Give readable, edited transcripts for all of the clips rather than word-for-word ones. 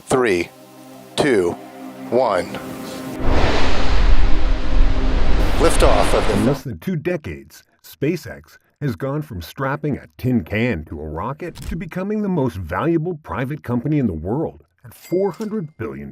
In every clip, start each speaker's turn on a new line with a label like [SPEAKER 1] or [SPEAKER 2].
[SPEAKER 1] 3, 2, 1. Liftoff of
[SPEAKER 2] In
[SPEAKER 1] the...
[SPEAKER 2] less than 2 decades, SpaceX has gone from strapping a tin can to a rocket to becoming the most valuable private company in the world at $400 billion.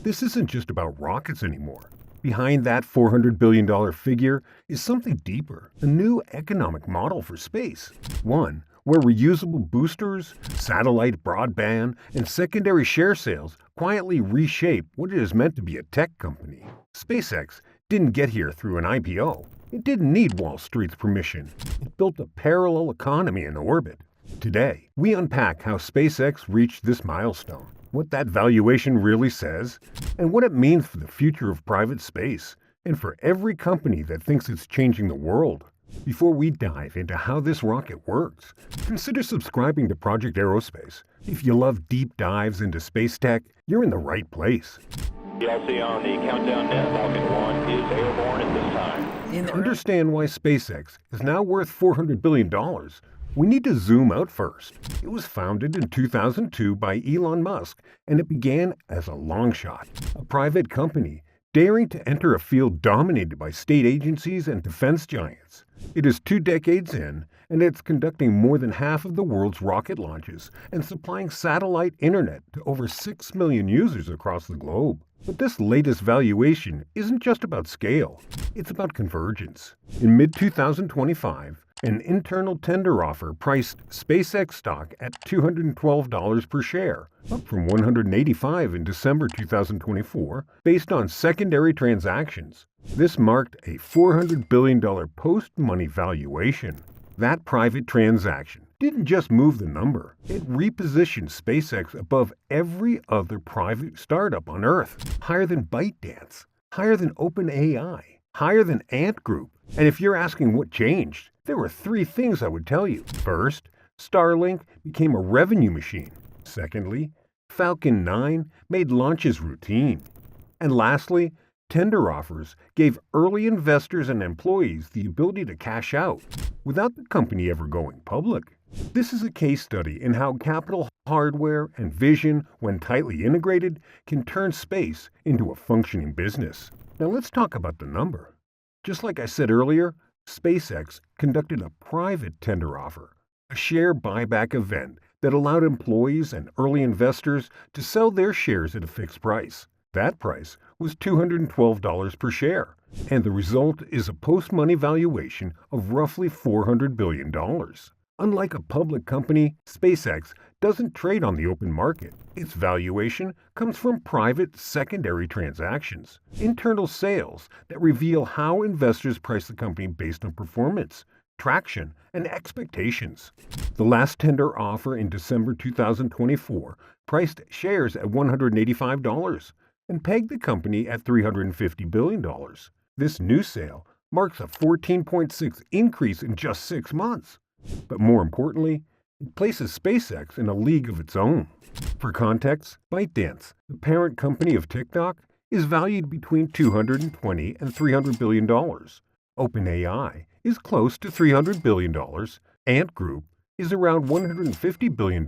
[SPEAKER 2] This isn't just about rockets anymore. Behind that $400 billion figure is something deeper, a new economic model for space. One where reusable boosters, satellite broadband, and secondary share sales quietly reshape what it is meant to be a tech company. SpaceX didn't get here through an IPO. It didn't need Wall Street's permission. It built a parallel economy in orbit. Today, we unpack how SpaceX reached this milestone, what that valuation really says, and what it means for the future of private space, and for every company that thinks it's changing the world. Before we dive into how this rocket works, consider subscribing to Project Aerospace. If you love deep dives into space tech, you're in the right place.
[SPEAKER 3] PLC on the countdown net. Falcon 1 is airborne at this time.
[SPEAKER 2] To understand why SpaceX is now worth $400 billion, we need to zoom out first. It was founded in 2002 by Elon Musk, and it began as a long shot, a private company daring to enter a field dominated by state agencies and defense giants. It is 2 decades in, and it's conducting more than half of the world's rocket launches and supplying satellite internet to over 6 million users across the globe. But this latest valuation isn't just about scale, it's about convergence. In mid-2025, an internal tender offer priced SpaceX stock at $212 per share, up from $185 in December 2024, based on secondary transactions. This marked a $400 billion post-money valuation. That private transaction didn't just move the number, it repositioned SpaceX above every other private startup on Earth, higher than ByteDance, higher than OpenAI, higher than Ant Group. And if you're asking what changed, there were 3 things I would tell you. First, Starlink became a revenue machine. Secondly, Falcon 9 made launches routine. And lastly, tender offers gave early investors and employees the ability to cash out without the company ever going public. This is a case study in how capital, hardware, and vision, when tightly integrated, can turn space into a functioning business. Now let's talk about the number. Just like I said earlier, SpaceX conducted a private tender offer, a share buyback event that allowed employees and early investors to sell their shares at a fixed price. That price was $212 per share, and the result is a post-money valuation of roughly $400 billion. Unlike a public company, SpaceX doesn't trade on the open market. Its valuation comes from private secondary transactions, internal sales that reveal how investors price the company based on performance, traction, and expectations. The last tender offer in December 2024 priced shares at $185 and pegged the company at $350 billion. This new sale marks a 14.6% increase in just 6 months. But more importantly, it places SpaceX in a league of its own. For context, ByteDance, the parent company of TikTok, is valued between $220 and $300 billion. OpenAI is close to $300 billion. Ant Group is around $150 billion.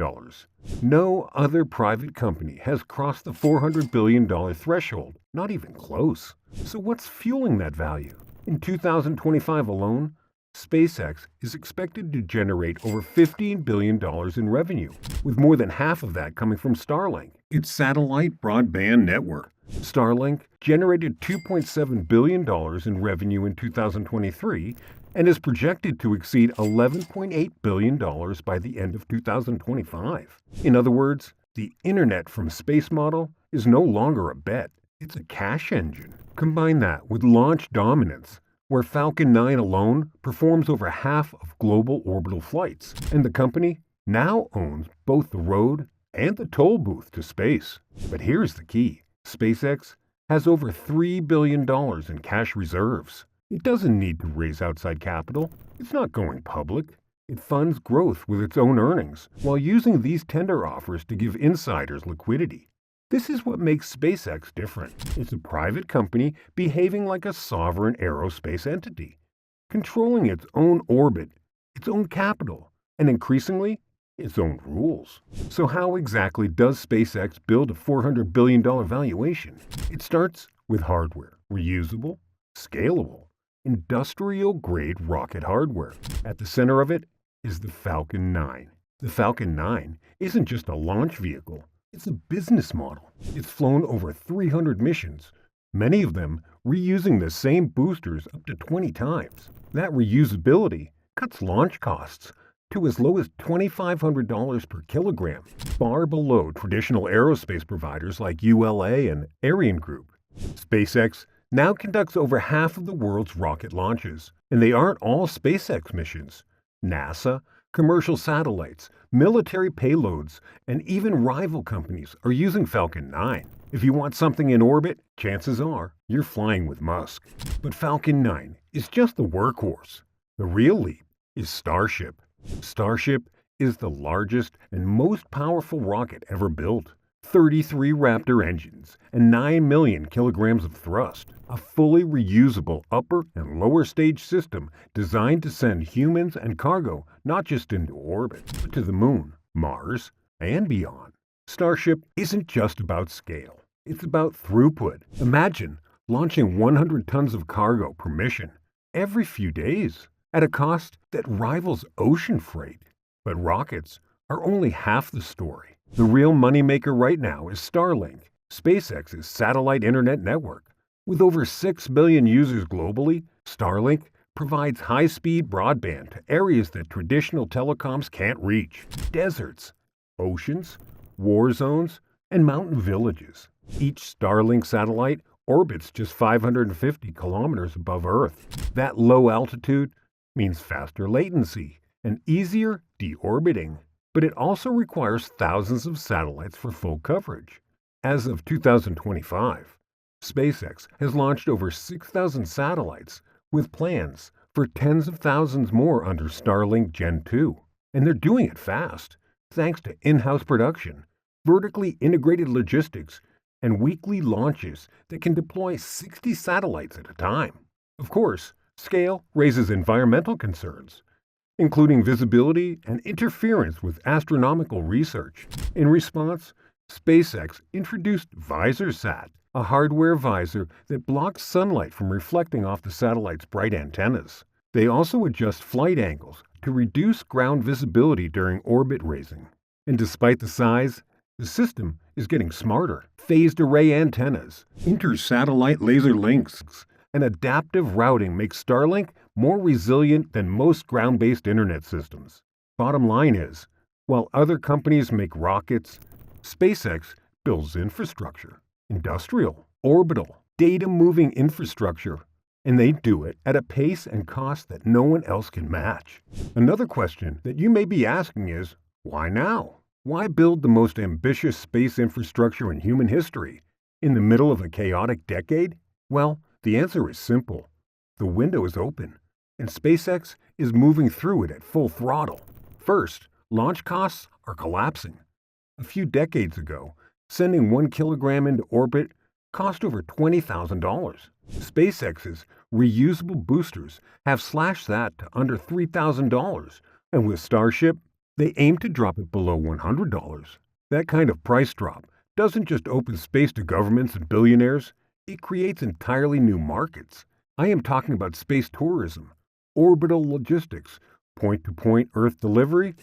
[SPEAKER 2] No other private company has crossed the $400 billion threshold, not even close. So what's fueling that value? In 2025 alone, SpaceX is expected to generate over $15 billion in revenue, with more than half of that coming from Starlink, its satellite broadband network. Starlink generated $2.7 billion in revenue in 2023 and is projected to exceed $11.8 billion by the end of 2025. In other words, the Internet from Space model is no longer a bet, it's a cash engine. Combine that with launch dominance, where Falcon 9 alone performs over half of global orbital flights, and the company now owns both the road and the toll booth to space. But here's the key. SpaceX has over $3 billion in cash reserves. It doesn't need to raise outside capital. It's not going public. It funds growth with its own earnings, while using these tender offers to give insiders liquidity. This is what makes SpaceX different. It's a private company behaving like a sovereign aerospace entity, controlling its own orbit, its own capital, and increasingly, its own rules. So how exactly does SpaceX build a $400 billion valuation? It starts with hardware, reusable, scalable, industrial-grade rocket hardware. At the center of it is the Falcon 9. The Falcon 9 isn't just a launch vehicle, it's a business model. It's flown over 300 missions, many of them reusing the same boosters up to 20 times. That reusability cuts launch costs to as low as $2,500 per kilogram, far below traditional aerospace providers like ULA and Ariane Group. SpaceX now conducts over half of the world's rocket launches, and they aren't all SpaceX missions. NASA, commercial satellites, military payloads, and even rival companies are using Falcon 9. If you want something in orbit, chances are you're flying with Musk. But Falcon 9 is just the workhorse. The real leap is Starship. Starship is the largest and most powerful rocket ever built. 33 Raptor engines and 9 million kilograms of thrust. A fully reusable upper and lower stage system designed to send humans and cargo not just into orbit, but to the moon, Mars, and beyond. Starship isn't just about scale. It's about throughput. Imagine launching 100 tons of cargo per mission every few days at a cost that rivals ocean freight. But rockets are only half the story. The real moneymaker right now is Starlink, SpaceX's satellite internet network. With over 6 billion users globally, Starlink provides high-speed broadband to areas that traditional telecoms can't reach. Deserts, oceans, war zones, and mountain villages. Each Starlink satellite orbits just 550 kilometers above Earth. That low altitude means faster latency and easier deorbiting. But it also requires thousands of satellites for full coverage. As of 2025, SpaceX has launched over 6,000 satellites, with plans for tens of thousands more under Starlink Gen 2. And they're doing it fast, thanks to in-house production, vertically integrated logistics, and weekly launches that can deploy 60 satellites at a time. Of course, scale raises environmental concerns, including visibility and interference with astronomical research. In response, SpaceX introduced VisorSat, a hardware visor that blocks sunlight from reflecting off the satellite's bright antennas. They also adjust flight angles to reduce ground visibility during orbit raising. And despite the size, the system is getting smarter. Phased array antennas, inter-satellite laser links, and adaptive routing makes Starlink more resilient than most ground-based internet systems. Bottom line is, while other companies make rockets, SpaceX builds infrastructure, industrial, orbital, data-moving infrastructure, and they do it at a pace and cost that no one else can match. Another question that you may be asking is, why now? Why build the most ambitious space infrastructure in human history in the middle of a chaotic decade? Well, the answer is simple. The window is open, and SpaceX is moving through it at full throttle. First, launch costs are collapsing. A few decades ago, sending 1 kilogram into orbit cost over $20,000. SpaceX's reusable boosters have slashed that to under $3,000, and with Starship, they aim to drop it below $100. That kind of price drop doesn't just open space to governments and billionaires, it creates entirely new markets. I am talking about space tourism, orbital logistics, point-to-point Earth delivery,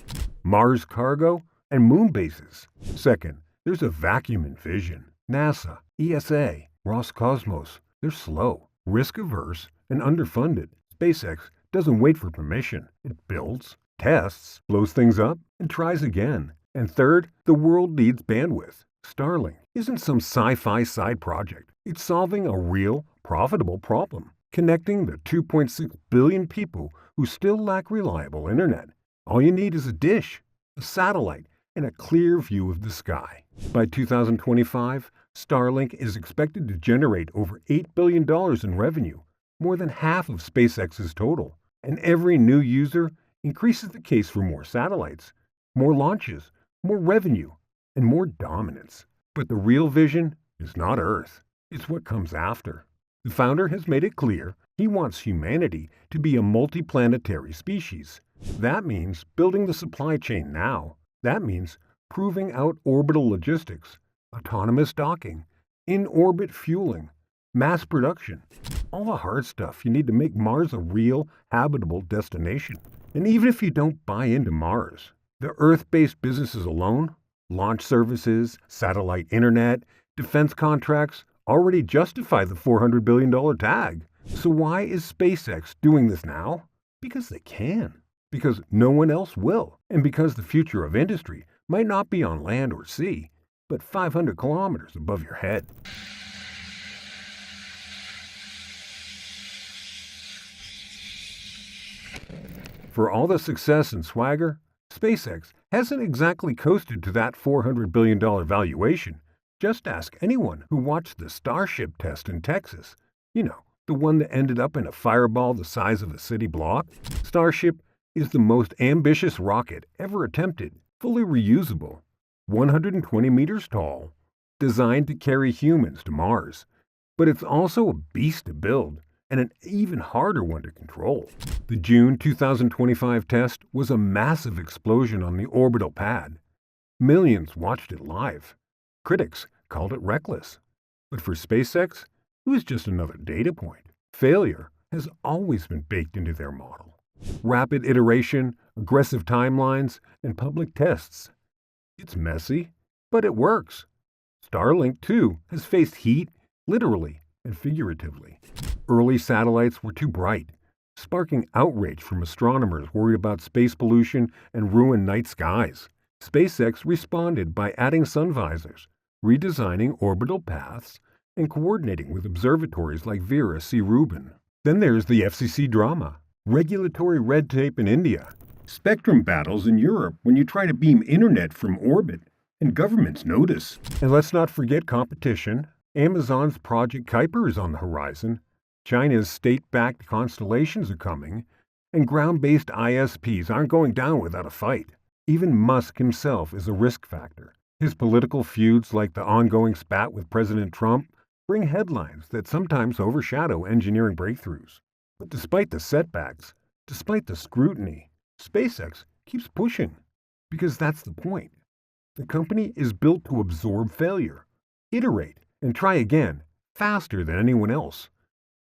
[SPEAKER 2] Mars cargo, and moon bases. Second, there's a vacuum in vision. NASA, ESA, Roscosmos, they're slow, risk-averse, and underfunded. SpaceX doesn't wait for permission. It builds, tests, blows things up, and tries again. And third, the world needs bandwidth. Starlink isn't some sci-fi side project. It's solving a real, profitable problem, connecting the 2.6 billion people who still lack reliable internet. All you need is a dish, a satellite, and a clear view of the sky. By 2025, Starlink is expected to generate over $8 billion in revenue, more than half of SpaceX's total. And every new user increases the case for more satellites, more launches, more revenue, and more dominance. But the real vision is not Earth. It's what comes after. The founder has made it clear he wants humanity to be a multiplanetary species. That means building the supply chain now, That means proving out orbital logistics, autonomous docking, in-orbit fueling, mass production, all the hard stuff you need to make Mars a real, habitable destination. And even if you don't buy into Mars, the Earth-based businesses alone, launch services, satellite internet, defense contracts, already justify the $400 billion tag. So why is SpaceX doing this now? Because they can. Because no one else will. And because the future of industry might not be on land or sea, but 500 kilometers above your head. For all the success and swagger, SpaceX hasn't exactly coasted to that $400 billion valuation. Just ask anyone who watched the Starship test in Texas. You know, the one that ended up in a fireball the size of a city block. Starship is the most ambitious rocket ever attempted, fully reusable, 120 meters tall, designed to carry humans to Mars. But it's also a beast to build, and an even harder one to control. The June 2025 test was a massive explosion on the orbital pad. Millions watched it live. Critics called it reckless. But for SpaceX, it was just another data point. Failure has always been baked into their model. Rapid iteration, aggressive timelines, and public tests. It's messy, but it works. Starlink, too, has faced heat, literally and figuratively. Early satellites were too bright, sparking outrage from astronomers worried about space pollution and ruined night skies. SpaceX responded by adding sun visors, redesigning orbital paths, and coordinating with observatories like Vera C. Rubin. Then there's the FCC drama, regulatory red tape in India, spectrum battles in Europe when you try to beam internet from orbit, and governments notice. And let's not forget competition. Amazon's Project Kuiper is on the horizon, China's state-backed constellations are coming, and ground-based ISPs aren't going down without a fight. Even Musk himself is a risk factor. His political feuds, like the ongoing spat with President Trump, bring headlines that sometimes overshadow engineering breakthroughs. But despite the setbacks, despite the scrutiny, SpaceX keeps pushing. Because that's the point. The company is built to absorb failure, iterate, and try again, faster than anyone else.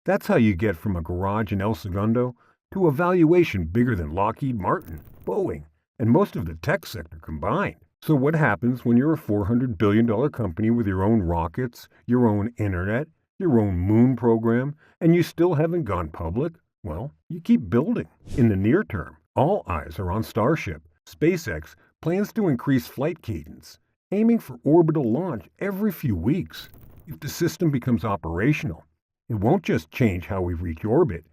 [SPEAKER 2] That's how you get from a garage in El Segundo to a valuation bigger than Lockheed Martin, Boeing, and most of the tech sector combined. So what happens when you're a $400 billion company with your own rockets, your own internet, your own moon program, and you still haven't gone public? Well, you keep building. In the near term, all eyes are on Starship. SpaceX plans to increase flight cadence, aiming for orbital launch every few weeks. If the system becomes operational, it won't just change how we reach orbit,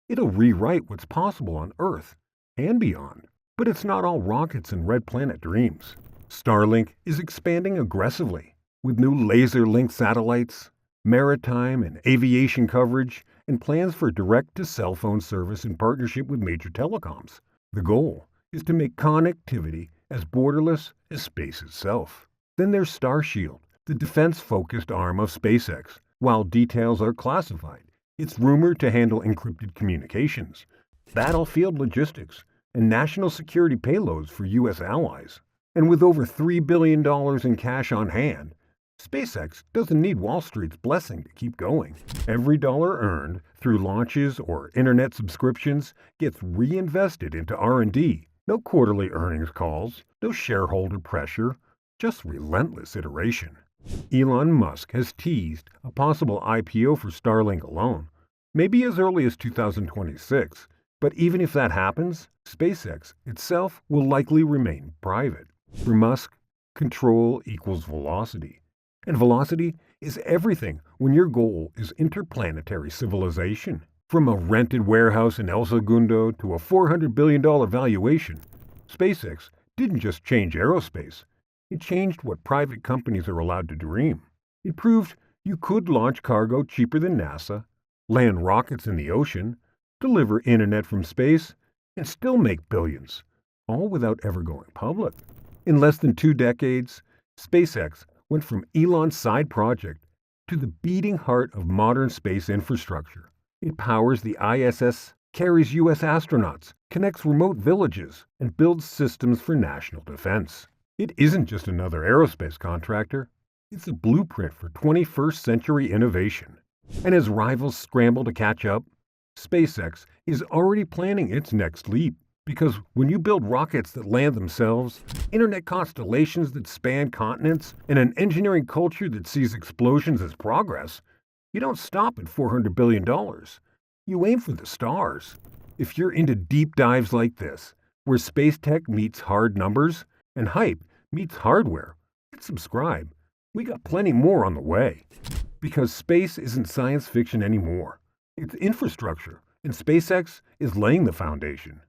[SPEAKER 2] it'll rewrite what's possible on Earth and beyond. But it's not all rockets and red planet dreams. Starlink is expanding aggressively with new laser-linked satellites, maritime and aviation coverage, and plans for direct-to-cell phone service in partnership with major telecoms. The goal is to make connectivity as borderless as space itself. Then there's Starshield, the defense-focused arm of SpaceX. While details are classified, it's rumored to handle encrypted communications, battlefield logistics, and national security payloads for U.S. allies. And with over $3 billion in cash on hand, SpaceX doesn't need Wall Street's blessing to keep going. Every dollar earned through launches or internet subscriptions gets reinvested into R&D. No quarterly earnings calls, no shareholder pressure, just relentless iteration. Elon Musk has teased a possible IPO for Starlink alone, maybe as early as 2026. But even if that happens, SpaceX itself will likely remain private. For Musk, control equals velocity. And velocity is everything when your goal is interplanetary civilization. From a rented warehouse in El Segundo to a $400 billion valuation, SpaceX didn't just change aerospace. It changed what private companies are allowed to dream. It proved you could launch cargo cheaper than NASA, land rockets in the ocean, deliver internet from space, and still make billions, all without ever going public. In less than 2 decades, SpaceX went from Elon's side project to the beating heart of modern space infrastructure. It powers the ISS, carries U.S. astronauts, connects remote villages, and builds systems for national defense. It isn't just another aerospace contractor. It's a blueprint for 21st century innovation. And as rivals scramble to catch up, SpaceX is already planning its next leap. Because when you build rockets that land themselves, internet constellations that span continents, and an engineering culture that sees explosions as progress, you don't stop at $400 billion. You aim for the stars. If you're into deep dives like this, where space tech meets hard numbers and hype meets hardware, hit subscribe. We got plenty more on the way. Because space isn't science fiction anymore. It's infrastructure, and SpaceX is laying the foundation.